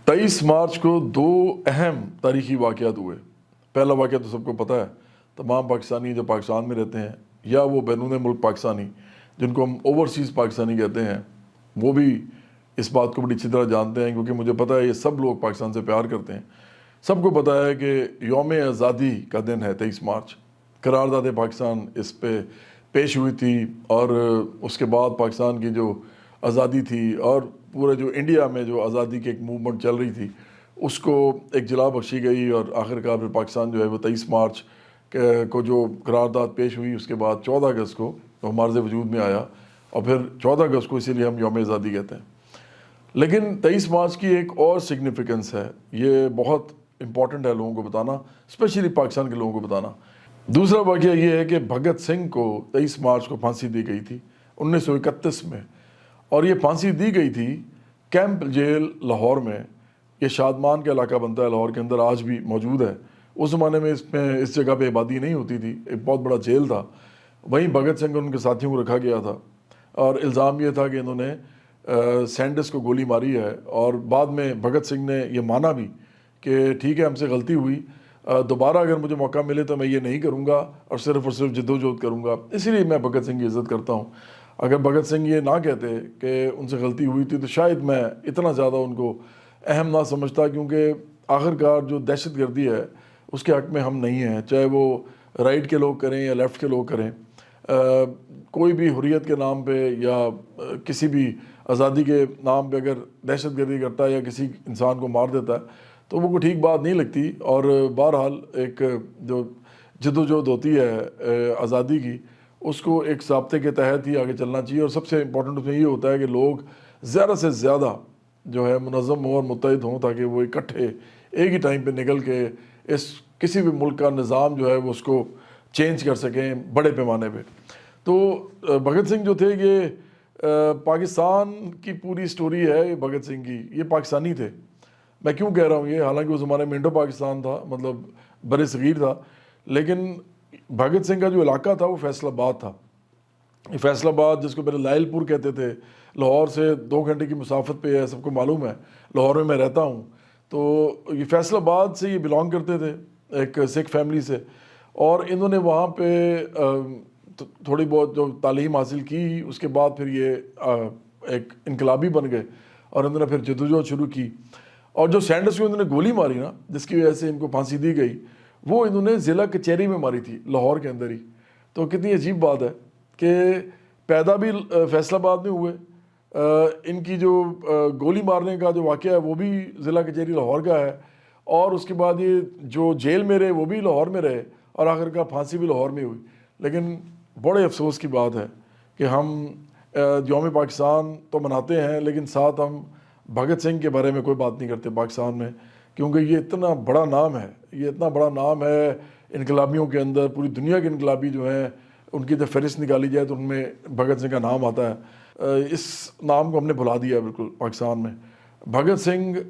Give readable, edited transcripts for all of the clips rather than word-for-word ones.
23 मार्च को दो अहम तारीखी वाक़यात हुए। पहला वाक़या तो सबको पता है, तमाम पाकिस्तानी जो पाकिस्तान में रहते हैं या वो बैरून मुल्क पाकिस्तानी जिनको हम ओवरसीज़ पाकिस्तानी कहते हैं, वो भी इस बात को बड़ी अच्छी तरह जानते हैं, क्योंकि मुझे पता है ये सब लोग पाकिस्तान से प्यार करते हैं। सबको पता है कि यौम आज़ादी का दिन है 23 मार्च। करारदाद पाकिस्तान इस पे पेश हुई थी और उसके बाद पाकिस्तान की जो आज़ादी थी और पूरे जो इंडिया में जो आज़ादी की एक मूवमेंट चल रही थी उसको एक जला बख्शी गई और आखिरकार फिर पाकिस्तान जो है वो 23 मार्च को जो करारदाद पेश हुई उसके बाद 14 अगस्त को तो हमारे वजूद में आया और फिर 14 अगस्त को इसीलिए हम यौम आज़ादी कहते हैं। लेकिन 23 मार्च की एक और सिग्निफिकेंस है, ये बहुत इम्पॉर्टेंट है लोगों को बताना, स्पेशली पाकिस्तान के लोगों को बताना। दूसरा वाक़या ये है कि भगत सिंह को 23 मार्च को फांसी दी गई थी 1931 में, और ये फांसी दी गई थी कैंप जेल लाहौर में। ये शादमान का इलाका बनता है लाहौर के अंदर, आज भी मौजूद है। उस ज़माने में इसमें इस जगह पे आबादी नहीं होती थी, एक बहुत बड़ा जेल था। वहीं भगत सिंह और उनके साथियों को रखा गया था और इल्ज़ाम ये था कि इन्होंने सैंडस को गोली मारी है। और बाद में भगत सिंह ने ये माना भी कि ठीक है, हमसे गलती हुई, दोबारा अगर मुझे मौका मिले तो मैं ये नहीं करूँगा और सिर्फ जद्दोजहद करूँगा। इसीलिए मैं भगत सिंह की इज़्ज़त करता हूँ। अगर भगत सिंह ये ना कहते कि उनसे गलती हुई थी तो शायद मैं इतना ज़्यादा उनको अहम ना समझता, क्योंकि आखिरकार जो दहशत गर्दी है उसके हक़ में हम नहीं हैं, चाहे वो राइट के लोग करें या लेफ़्ट के लोग करें। कोई भी हुर्रियत के नाम पे या किसी भी आज़ादी के नाम पे अगर दहशत गर्दी करता है या किसी इंसान को मार देता है तो वो कोई ठीक बात नहीं लगती। और बहरहाल एक जो जद्दोजहद होती है आज़ादी की, उसको एक ज़ाब्ते के तहत ही आगे चलना चाहिए। और सबसे इम्पोर्टेंट उसमें ये होता है कि लोग ज़्यादा से ज़्यादा जो है मुनज़्ज़म हों और मुत्तहिद हों, ताकि वो इकट्ठे एक ही टाइम पे निकल के इस किसी भी मुल्क का निज़ाम जो है वो उसको चेंज कर सकें बड़े पैमाने पे। तो भगत सिंह जो थे ये पाकिस्तान की पूरी स्टोरी है भगत सिंह की, ये पाकिस्तानी थे। मैं क्यों कह रहा हूँ ये, हालांकि उस ज़माने में इंडो पाकिस्तान था, मतलब बर सग़ीर था, लेकिन भगत सिंह का जो इलाका था वो फैसलाबाद था। ये फैसलाबाद जिसको पहले लायलपुर कहते थे, लाहौर से 2 घंटे की मुसाफत पे है, सबको मालूम है, लाहौर में मैं रहता हूँ। तो ये फैसलाबाद से ये बिलोंग करते थे, एक सिख फैमिली से। और इन्होंने वहाँ पे थोड़ी बहुत जो तालीम हासिल की, उसके बाद फिर ये एक इनकलाबी बन गए और इन्होंने फिर जद्दोजहद शुरू की। और जो सैंडस को इन्होंने गोली मारी ना, जिसकी वजह से इनको फांसी दी गई, वो इन्होंने ज़िला कचहरी में मारी थी, लाहौर के अंदर ही। तो कितनी अजीब बात है कि पैदा भी फैसलाबाद में हुए, इनकी जो गोली मारने का जो वाक़या है वो भी ज़िला कचहरी लाहौर का है, और उसके बाद ये जो जेल में रहे वो भी लाहौर में रहे और आखिरकार फांसी भी लाहौर में हुई। लेकिन बड़े अफसोस की बात है कि हम यौम पाकिस्तान तो मनाते हैं, लेकिन साथ हम भगत सिंह के बारे में कोई बात नहीं करते पाकिस्तान में, क्योंकि ये इतना बड़ा नाम है, ये इतना बड़ा नाम है इनकलाबियों के अंदर। पूरी दुनिया के इनकलाबी जो हैं उनकी जब फहरिस्त निकाली जाए तो उनमें भगत सिंह का नाम आता है। इस नाम को हमने भुला दिया बिल्कुल पाकिस्तान में। भगत सिंह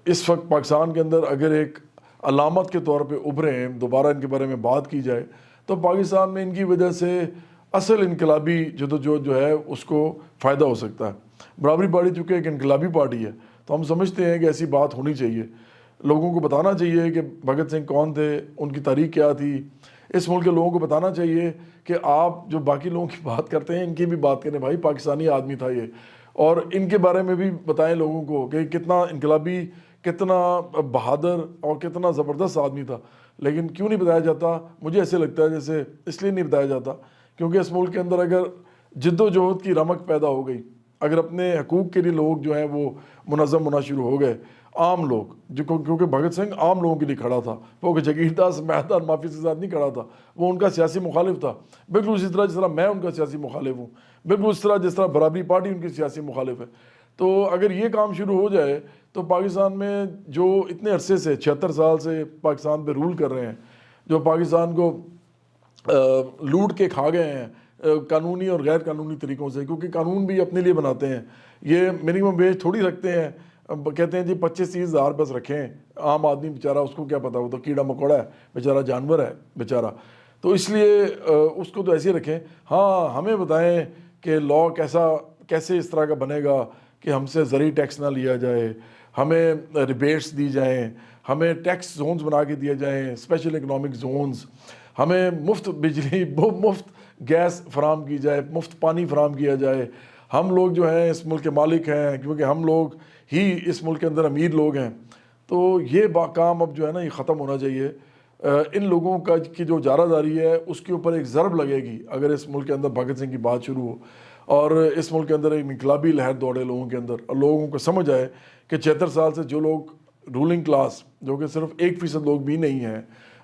इस वक्त पाकिस्तान के अंदर अगर एक अलामत के तौर पे उभरे हैं, दोबारा इनके बारे में बात की जाए, तो पाकिस्तान में इनकी वजह से असल इनकलाबी जद्दोजहद जो है उसको फ़ायदा हो सकता है। बराबरी पार्टी चूँकि एक इनकलाबी पार्टी है, तो हम समझते हैं कि ऐसी बात होनी चाहिए, लोगों को बताना चाहिए कि भगत सिंह कौन थे, उनकी तारीख क्या थी। इस मुल्क के लोगों को बताना चाहिए कि आप जो बाकी लोगों की बात करते हैं इनकी भी बात करें, भाई पाकिस्तानी आदमी था ये, और इनके बारे में भी बताएं लोगों को कि कितना इनकलाबी, कितना बहादुर और कितना ज़बरदस्त आदमी था। लेकिन क्यों नहीं बताया जाता? मुझे ऐसे लगता है जैसे इसलिए नहीं बताया जाता क्योंकि इस मुल्क के अंदर अगर जद्दोजहद की रमक पैदा हो गई, अगर अपने हकूक़ के लिए लोग जो हैं वो मुनज़्ज़म होना शुरू हो गए, आम लोग जो, क्योंकि भगत सिंह आम लोगों के लिए खड़ा था, वो जगीरदार महदार माफिया के साथ नहीं खड़ा था, वो उनका सियासी मुखालिफ था। बिल्कुल इसी तरह जिस तरह मैं उनका सियासी मुखालिफ हूँ, बिल्कुल इस तरह जिस तरह बराबरी पार्टी उनकी सियासी मुखालिफ है। तो अगर ये काम शुरू हो जाए तो पाकिस्तान में जो इतने अरसे से 76 साल से पाकिस्तान पे रूल कर रहे हैं, जो पाकिस्तान को लूट के खा गए हैं कानूनी और गैर कानूनी तरीक़ों से, क्योंकि कानून भी अपने लिए बनाते हैं, ये मिनिमम वेज थोड़ी रखते हैं, कहते हैं जी 25-30 हज़ार बस रखें। आम आदमी बेचारा, उसको क्या पता, वो तो कीड़ा मकोड़ा है बेचारा, जानवर है बेचारा, तो इसलिए उसको तो ऐसे ही रखें। हाँ, हमें बताएं कि लॉ कैसे इस तरह का बनेगा कि हमसे ज़रूरी टैक्स ना लिया जाए, ہمیں ریبیٹس دی جائیں، ہمیں ٹیکس زونز بنا کے دیے جائیں، اسپیشل اکنامک زونز، ہمیں مفت بجلی مفت گیس فراہم کی جائے، مفت پانی فراہم کیا جائے. ہم لوگ جو ہیں اس ملک کے مالک ہیں کیونکہ ہم لوگ ہی اس ملک کے اندر امیر لوگ ہیں. تو یہ کام اب جو ہے نا یہ ختم ہونا چاہیے. ان لوگوں کی جو جارہ داری ہے اس کے اوپر ایک ضرب لگے گی اگر اس ملک کے اندر بھگت سنگھ کی بات شروع ہو اور اس ملک کے اندر ایک انقلابی لہر دوڑے لوگوں کے اندر، اور لوگوں کو سمجھ آئے کہ 76 سال سے جو لوگ رولنگ کلاس، جو کہ صرف 1% لوگ بھی نہیں ہیں،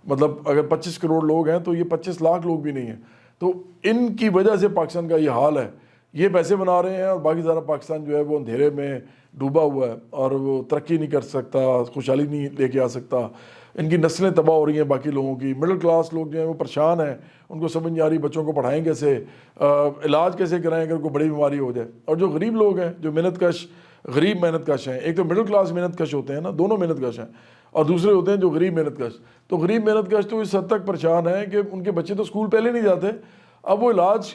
مطلب اگر 25 کروڑ لوگ ہیں تو یہ 25 لاکھ لوگ بھی نہیں ہیں، تو ان کی وجہ سے پاکستان کا یہ حال ہے. یہ پیسے بنا رہے ہیں اور باقی سارا پاکستان جو ہے وہ اندھیرے میں ڈوبا ہوا ہے اور وہ ترقی نہیں کر سکتا، خوشحالی نہیں لے کے آ سکتا. ان کی نسلیں تباہ ہو رہی ہیں باقی لوگوں کی. مڈل کلاس لوگ جو ہیں وہ پریشان ہیں، ان کو سمجھ نہیں آ رہی بچوں کو پڑھائیں کیسے، علاج کیسے کرائیں اگر کوئی بڑی بیماری ہو جائے. اور جو غریب لوگ ہیں، جو محنت کش غریب محنت کش ہیں، ایک تو مڈل کلاس محنت کش ہوتے ہیں نا، دونوں محنت کش ہیں، اور دوسرے ہوتے ہیں جو غریب محنت کش. تو غریب محنت کش تو اس حد تک پریشان ہیں کہ ان کے بچے تو اسکول پہلے نہیں جاتے، اب وہ علاج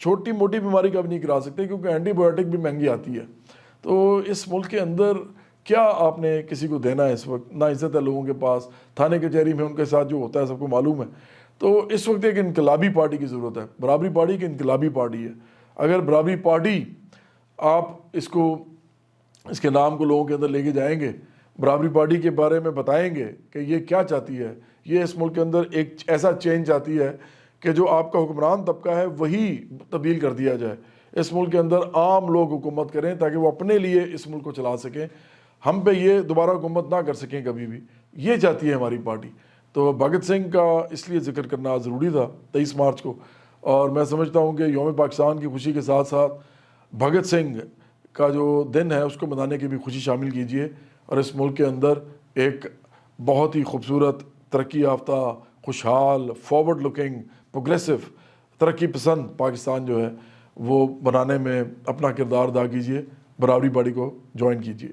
چھوٹی موٹی بیماری کا بھی نہیں کرا سکتے کیونکہ اینٹی بایوٹک بھی مہنگی آتی ہے. تو اس ملک کے اندر کیا آپ نے کسی کو دینا ہے؟ اس وقت نہ عزت ہے لوگوں کے پاس، تھانے کچہری میں ان کے ساتھ جو ہوتا ہے سب کو معلوم ہے. تو اس وقت ایک انقلابی پارٹی کی ضرورت ہے. برابری پارٹی کی انقلابی پارٹی ہے. اگر برابری پارٹی آپ اس کے نام کو لوگوں کے اندر لے کے جائیں گے، برابری پارٹی کے بارے میں بتائیں گے کہ یہ کیا چاہتی ہے، یہ اس ملک کے اندر ایک ایسا چینج چاہتی ہے کہ جو آپ کا حکمران طبقہ ہے وہی تبدیل کر دیا جائے. اس ملک کے اندر عام لوگ حکومت کریں تاکہ وہ اپنے لیے اس ملک کو چلا سکیں، ہم پہ یہ دوبارہ حکومت نہ کر سکیں کبھی بھی. یہ چاہتی ہے ہماری پارٹی. تو بھگت سنگھ کا اس لیے ذکر کرنا ضروری تھا 23 مارچ کو. اور میں سمجھتا ہوں کہ یوم پاکستان کی خوشی کے ساتھ ساتھ بھگت سنگھ کا جو دن ہے اس کو منانے کی بھی خوشی شامل کیجیے، اور اس ملک کے اندر ایک بہت ہی خوبصورت، ترقی یافتہ، خوشحال، فارورڈ لکنگ، پروگریسو، ترقی پسند پاکستان جو ہے وہ بنانے میں اپنا کردار ادا کیجیے. برابری پارٹی کو جوائن کیجیے.